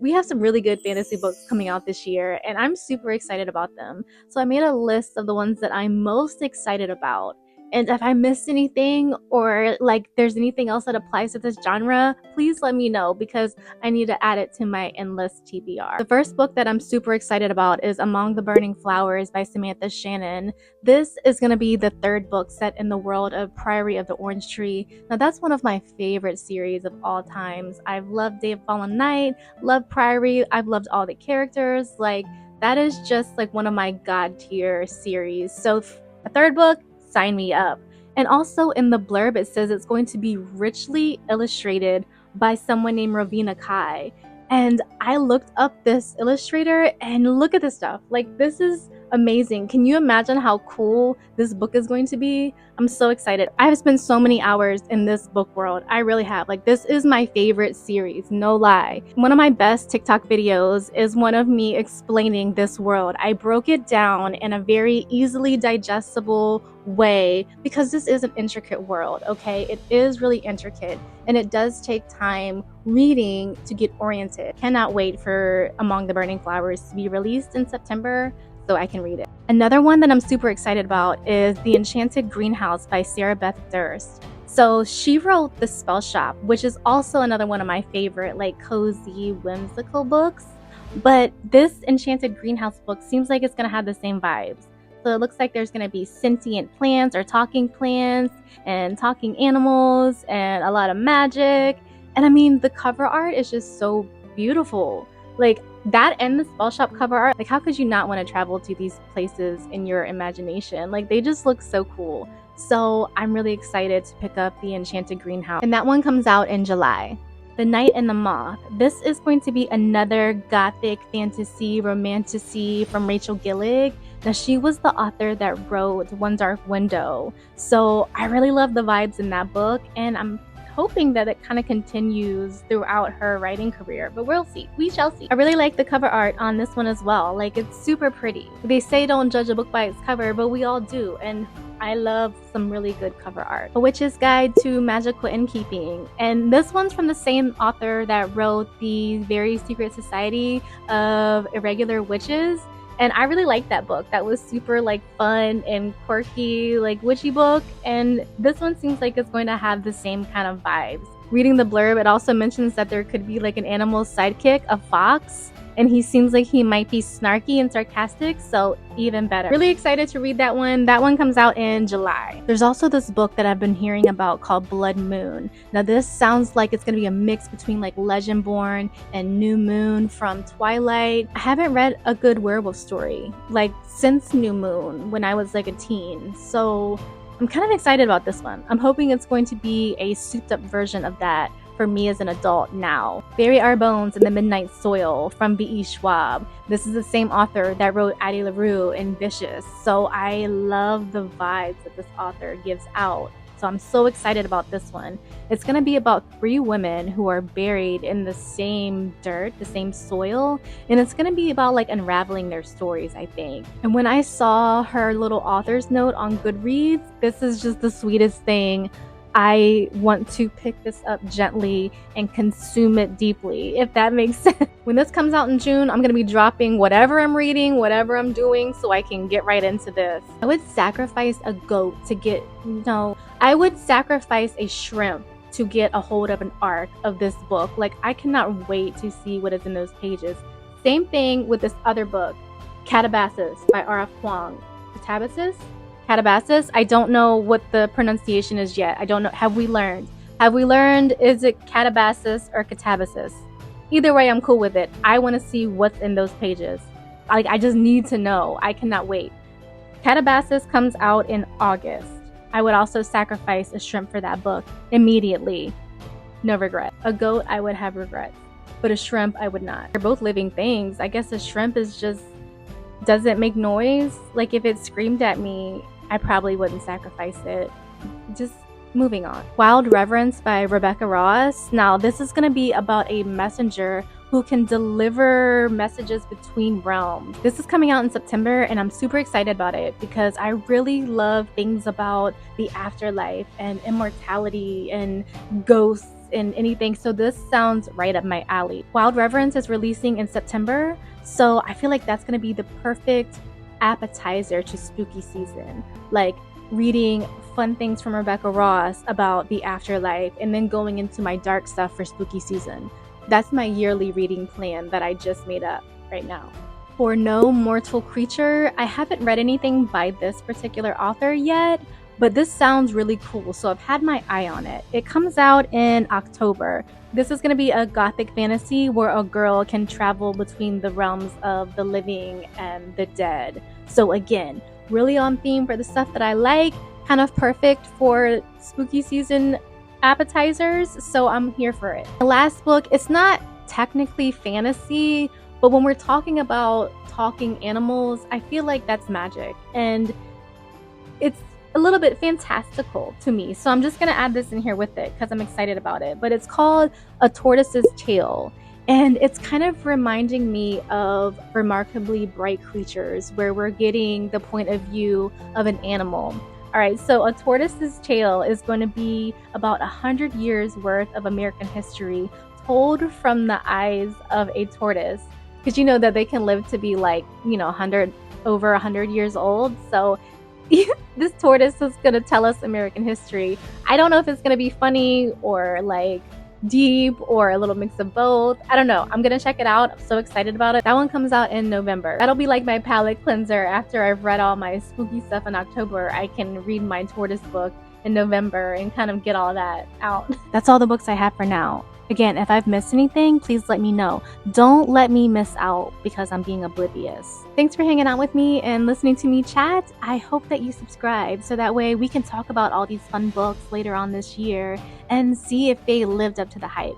We have some really good fantasy books coming out this year, and I'm super excited about them. So I made a list of the ones that I'm most excited about. And if I missed anything or like there's anything else that applies to this genre, please let me know because I need to add it to my endless TBR. The first book that I'm super excited about is Among the Burning Flowers by Samantha Shannon. This is going to be the third book set in the world of Priory of the Orange Tree. Now that's one of my favorite series of all times. I've loved Day of Fallen Night, loved Priory, I've loved all the characters. Like that is just like one of my god tier series. So a third book, sign me up. And also in the blurb, it says it's going to be richly illustrated by someone named Ravina Kai. And I looked up this illustrator and look at this stuff. Like, this is amazing. Can you imagine how cool this book is going to be? I'm so excited. I have spent so many hours in this book world. I really have. Like, this is my favorite series, no lie. One of my best TikTok videos is one of me explaining this world. I broke it down in a very easily digestible way because this is an intricate world, okay? It is really intricate and it does take time reading to get oriented. Cannot wait for Among the Burning Flowers to be released in September so I can read it. Another one that I'm super excited about is The Enchanted Greenhouse by Sarah Beth Durst. So she wrote The Spell Shop, which is also another one of my favorite like cozy, whimsical books. But this Enchanted Greenhouse book seems like it's gonna have the same vibes. So it looks like there's gonna be sentient plants or talking plants and talking animals and a lot of magic. And I mean, the cover art is just so beautiful. Like that and the Spell Shop cover art, like how could you not want to travel to these places in your imagination? Like they just look so cool. So I'm really excited to pick up The Enchanted Greenhouse. And that one comes out in July. The Night and the Moth. This is going to be another gothic fantasy romantasy from Rachel Gillig. Now she was the author that wrote One Dark Window. So I really love the vibes in that book and I'm hoping that it kind of continues throughout her writing career, but we'll see. We shall see. I really like the cover art on this one as well. Like it's super pretty. They say don't judge a book by its cover, but we all do. And I love some really good cover art. A Witch's Guide to Magical Innkeeping. And this one's from the same author that wrote The Very Secret Society of Irregular Witches. And I really liked that book. That was super like fun and quirky, like witchy book. And this one seems like it's going to have the same kind of vibes. Reading the blurb, it also mentions that there could be like an animal sidekick, a fox. And he seems like he might be snarky and sarcastic, so even better. Really excited to read that one. That one comes out in July. There's also this book that I've been hearing about called Blood Moon. Now this sounds like it's gonna be a mix between like Legendborn and New Moon from Twilight. I haven't read a good werewolf story like since New Moon when I was like a teen. So I'm kind of excited about this one. I'm hoping it's going to be a souped up version of that for me as an adult now. Bury Our Bones in the Midnight Soil from B.E. Schwab. This is the same author that wrote Addie LaRue and Vicious. So I love the vibes that this author gives out. So I'm so excited about this one. It's gonna be about 3 women who are buried in the same dirt, the same soil, and it's gonna be about like unraveling their stories, I think. And when I saw her little author's note on Goodreads, this is just the sweetest thing. I want to pick this up gently and consume it deeply, if that makes sense. When this comes out in June, I'm going to be dropping whatever I'm reading, whatever I'm doing, so I can get right into this. I would sacrifice a goat to get, I would sacrifice a shrimp to get a hold of an arc of this book. Like, I cannot wait to see what is in those pages. Same thing with this other book, Katabasis by R.F Kuang. Katabasis? I don't know what the pronunciation is yet. I don't know. Have we learned? Is it Katabasis or Katabasis? Either way, I'm cool with it. I want to see what's in those pages. I just need to know. I cannot wait. Katabasis comes out in August. I would also sacrifice a shrimp for that book immediately. No regret. A goat, I would have regrets. But a shrimp, I would not. They're both living things. I guess a shrimp is just doesn't make noise. Like if it screamed at me, I probably wouldn't sacrifice it. Just moving on. Wild Reverence by Rebecca Ross. Now this is going to be about a messenger who can deliver messages between realms. This is coming out in September and I'm super excited about it because I really love things about the afterlife and immortality and ghosts in anything, so this sounds right up my alley. Wild Reverence is releasing in September, so I feel like that's going to be the perfect appetizer to spooky season. Like reading fun things from Rebecca Ross about the afterlife and then going into my dark stuff for spooky season. That's my yearly reading plan that I just made up right now. For No Mortal Creature, I haven't read anything by this particular author yet, but this sounds really cool, so I've had my eye on it. It comes out in October. This is going to be a gothic fantasy where a girl can travel between the realms of the living and the dead. So again, really on theme for the stuff that I like, kind of perfect for spooky season appetizers, so I'm here for it. The last book, it's not technically fantasy, but when we're talking about talking animals, I feel like that's magic, and it's a little bit fantastical to me. So I'm just going to add this in here with it because I'm excited about it. But it's called A Tortoise's Tale, and it's kind of reminding me of Remarkably Bright Creatures, where we're getting the point of view of an animal. All right, so A Tortoise's Tale is going to be about 100 years worth of American history told from the eyes of a tortoise. Because you know that they can live to be like, 100, over 100 years old. So this tortoise is going to tell us American history. I don't know if it's going to be funny or like deep or a little mix of both. I don't know. I'm going to check it out. I'm so excited about it. That one comes out in November. That'll be like my palate cleanser after I've read all my spooky stuff in October. I can read my tortoise book in November and kind of get all that out. That's all the books I have for now. Again, if I've missed anything, please let me know. Don't let me miss out because I'm being oblivious. Thanks for hanging out with me and listening to me chat. I hope that you subscribe so that way we can talk about all these fun books later on this year and see if they lived up to the hype.